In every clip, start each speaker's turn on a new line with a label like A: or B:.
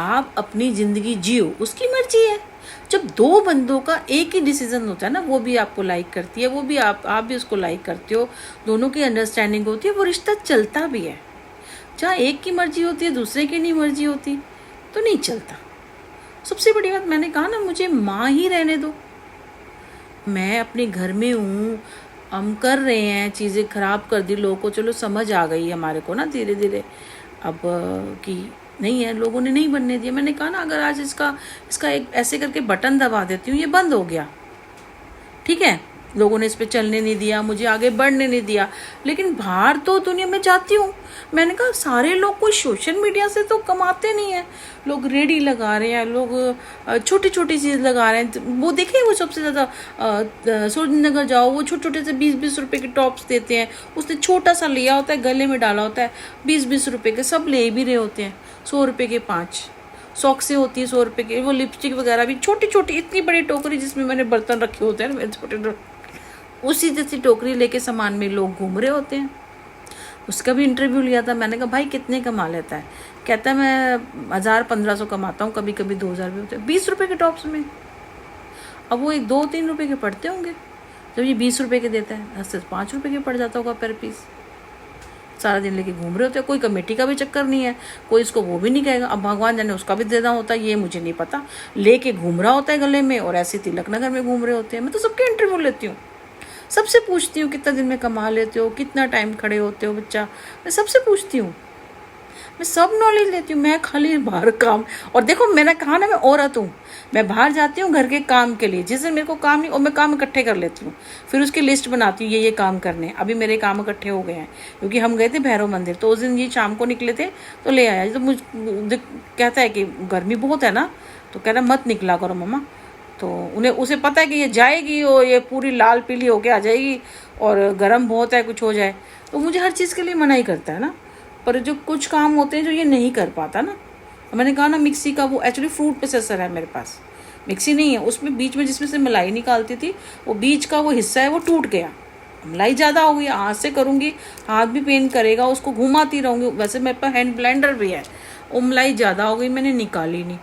A: आप अपनी ज़िंदगी जियो, उसकी मर्जी है। जब दो बंदों का एक ही डिसीजन होता है ना, वो भी आपको लाइक करती है, वो भी आप भी उसको लाइक करते हो, दोनों की अंडरस्टैंडिंग होती है, वो रिश्ता चलता भी है। जहाँ एक की मर्जी होती है, दूसरे की नहीं मर्जी होती, तो नहीं चलता। सबसे बड़ी बात मैंने कहा ना, मुझे माँ ही रहने दो। मैं अपने घर में हूँ, हम कर रहे हैं, चीज़ें ख़राब कर दी लोगों को, चलो समझ आ गई हमारे को ना धीरे धीरे अब कि नहीं है, लोगों ने नहीं बनने दिया। मैंने कहा ना, अगर आज इसका एक ऐसे करके बटन दबा देती हूँ, ये बंद हो गया, ठीक है, लोगों ने इस पे चलने नहीं दिया, मुझे आगे बढ़ने नहीं दिया, लेकिन बाहर तो दुनिया में जाती हूँ। मैंने कहा सारे लोग कोई सोशल मीडिया से तो कमाते नहीं हैं, लोग रेडी लगा रहे हैं, लोग छोटी छोटी चीज़ लगा रहे हैं। वो देखिए, वो सबसे ज़्यादा सूरजनगर जाओ, वो छोटे छोटे से 20-20 रुपए के टॉप्स देते हैं। उसने छोटा सा लिया होता है, गले में डाला होता है, 20-20 रुपए के, सब ले भी रहे होते हैं, 100 रुपए के 5 सॉक्सें होती है 100 रुपए की, वो लिपस्टिक वगैरह भी छोटी छोटी, इतनी बड़ी टोकरी जिसमें मैंने बर्तन रखे होते हैं ना, छोटे उसी जैसी टोकरी लेके सामान में लोग घूम रहे होते हैं। उसका भी इंटरव्यू लिया था, मैंने कहा भाई कितने कमा लेता है? कहता है मैं 1000-1500 कमाता हूँ, कभी कभी 2000 भी होते हैं 20 रुपए के टॉप्स में। अब वो 1-2-3 रुपए के पड़ते होंगे, जब ये 20 रुपए के देता है 10 से 5 रुपए के पड़ जाता होगा पर पीस। सारा दिन लेके घूम रहे होते हैं, कोई कमेटी का भी चक्कर नहीं है, कोई इसको वो भी नहीं कहेगा। अब भगवान जाने उसका भी देना होता है, ये मुझे नहीं पता, लेके घूम रहा होता है गले में, और ऐसे तिलक नगर में घूम रहे होते हैं। मैं तो सबके इंटरव्यू लेती हूँ, सबसे पूछती हूँ कितना दिन में कमा लेते हो, कितना टाइम खड़े होते हो बच्चा, मैं सबसे पूछती हूँ, मैं सब नॉलेज लेती हूँ। मैं खाली बाहर काम, और देखो मैंने कहा ना, मैं औरत हूँ, मैं बाहर जाती हूँ घर के काम के लिए, जिस दिन मेरे को काम नहीं, और मैं काम इकट्ठे कर लेती हूँ, फिर उसकी लिस्ट बनाती हूँ, ये काम करने। अभी मेरे काम इकट्ठे हो गए हैं, क्योंकि हम गए थे भैरव मंदिर, तो उस दिन ये शाम को निकले थे, तो ले आया। तो मुझ कहता है कि गर्मी बहुत है ना, तो कह रहा मत निकला करो मम्मा। तो उसे पता है कि ये जाएगी और ये पूरी लाल पीली होके आ जाएगी, और गर्म बहुत है, कुछ हो जाए, तो मुझे हर चीज़ के लिए मना ही करता है ना। पर जो कुछ काम होते हैं जो ये नहीं कर पाता ना, मैंने कहा ना, मिक्सी का वो एक्चुअली फ्रूट प्रोसेसर है मेरे पास, मिक्सी नहीं है, उसमें बीच में जिसमें से मलाई निकालती थी, वो बीच का वो हिस्सा है वो टूट गया, मलाई ज़्यादा हो गई, हाथ से करूँगी हाथ भी पेन करेगा, उसको घुमाती रहूँगी। वैसे मेरे पास हैंड ब्लेंडर भी है, वो मलाई ज़्यादा हो गई, मैंने निकाली नहीं,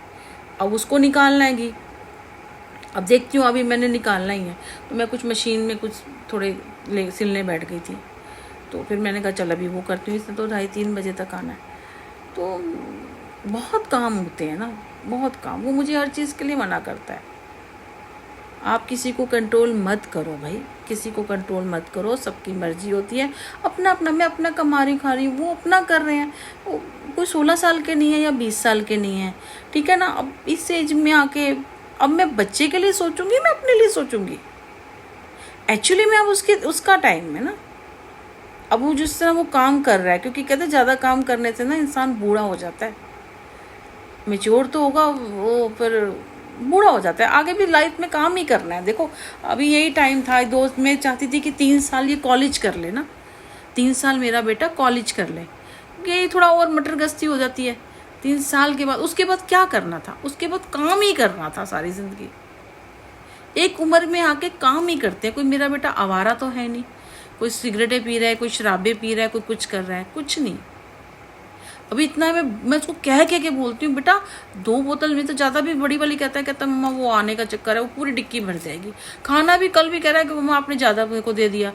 A: अब उसको निकालना है। अब देखती हूँ, अभी मैंने निकालना ही है, तो मैं कुछ मशीन में कुछ थोड़े सिलने बैठ गई थी, तो फिर मैंने कहा चल अभी वो करती हूँ, इसने तो 2:30-3 बजे तक आना है। तो बहुत काम होते हैं ना, बहुत काम, वो मुझे हर चीज़ के लिए मना करता है। आप किसी को कंट्रोल मत करो भाई, किसी को कंट्रोल मत करो, सबकी मर्जी होती है, अपना अपना, मैं अपना कमा रही खा रही हूँ, वो अपना कर रहे हैं, कोई 16 साल के नहीं है या 20 साल के नहीं है, ठीक है ना। अब इस एज में आके अब मैं बच्चे के लिए सोचूंगी, मैं अपने लिए सोचूंगी एक्चुअली में। अब उसका टाइम है ना, अब वो जिस तरह वो काम कर रहा है, क्योंकि कहते हैं ज़्यादा काम करने से ना इंसान बूढ़ा हो जाता है, मेच्योर तो होगा वो, फिर बूढ़ा हो जाता है। आगे भी लाइफ में काम ही करना है। देखो अभी यही टाइम था, दोस्त मैं चाहती थी कि 3 साल ये कॉलेज कर ले ना, 3 साल मेरा बेटा कॉलेज कर ले, यही थोड़ा और मटर गश्ती हो जाती है। 3 साल के बाद, उसके बाद क्या करना था, उसके बाद काम ही करना था सारी ज़िंदगी। एक उम्र में आके काम ही करते हैं। कोई मेरा बेटा आवारा तो है नहीं, कोई सिगरेटें पी रहा है, कोई शराबें पी रहा है, कोई कुछ कर रहा है, कुछ नहीं। अभी इतना है, मैं उसको कह के बोलती हूँ बेटा 2 बोतल में तो ज़्यादा भी बड़ी वाली, कहता मम्मा वो आने का चक्कर है, वो पूरी डिक्की भर जाएगी। खाना भी कल भी कह रहा है कि मम्मा आपने ज़्यादा मेरे को दे दिया,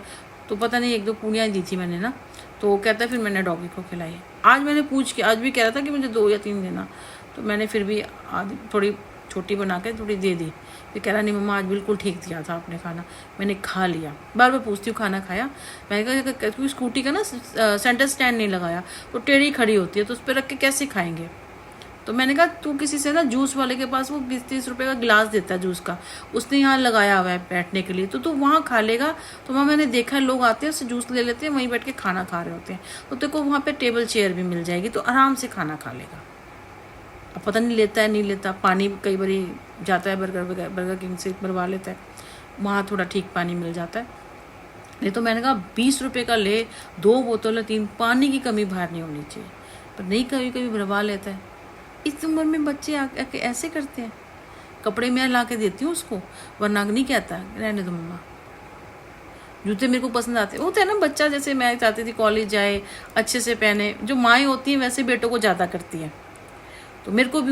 A: तो पता नहीं 1-2 पूड़ियाँ दी थी मैंने ना, तो कहता है फिर मैंने डॉगी को खिलाई। आज मैंने पूछ के, आज भी कह रहा था कि मुझे 2 या 3 देना, तो मैंने फिर भी आधी थोड़ी छोटी बना के थोड़ी दे दी। फिर कह रहा नहीं मम्मा आज बिल्कुल ठीक दिया था आपने खाना, मैंने खा लिया। बार बार पूछती हूँ खाना खाया, मैंने कहा क्योंकि स्कूटी का ना सेंटर स्टैंड नहीं लगाया, तो टेढ़ी खड़ी होती है, तो उस पर रख के कैसे खाएंगे। तो मैंने कहा तू किसी से ना, जूस वाले के पास वो 20-30 रुपये का गिलास देता है जूस का, उसने यहाँ लगाया हुआ है बैठने के लिए, तो तू वहाँ खा लेगा। तो वहाँ मैंने देखा है लोग आते हैं, उससे जूस ले लेते हैं, वहीं बैठ के खाना खा रहे होते हैं, तो तेरे को वहाँ पे टेबल चेयर भी मिल जाएगी, तो आराम से खाना खा लेगा। अब पता नहीं लेता है नहीं लेता, पानी कई बार जाता है बर्गर किंग से भरवा लेता है, वहाँ थोड़ा ठीक पानी मिल जाता है। नहीं तो मैंने कहा 20 रुपये का ले, 2 बोतल 3, पानी की कमी बाहर नहीं होनी चाहिए, पर नहीं, कभी कभी भरवा लेता है। इस उम्र में बच्चे आके ऐसे करते हैं। कपड़े मैं ला के देती हूँ उसको, वरना नहीं कहता रहने दो मम्मा। जूते मेरे को पसंद आते होते हैं ना, बच्चा जैसे मैं चाहती थी कॉलेज जाए अच्छे से पहने, जो माएँ होती हैं वैसे बेटों को ज़्यादा करती हैं, तो मेरे को भी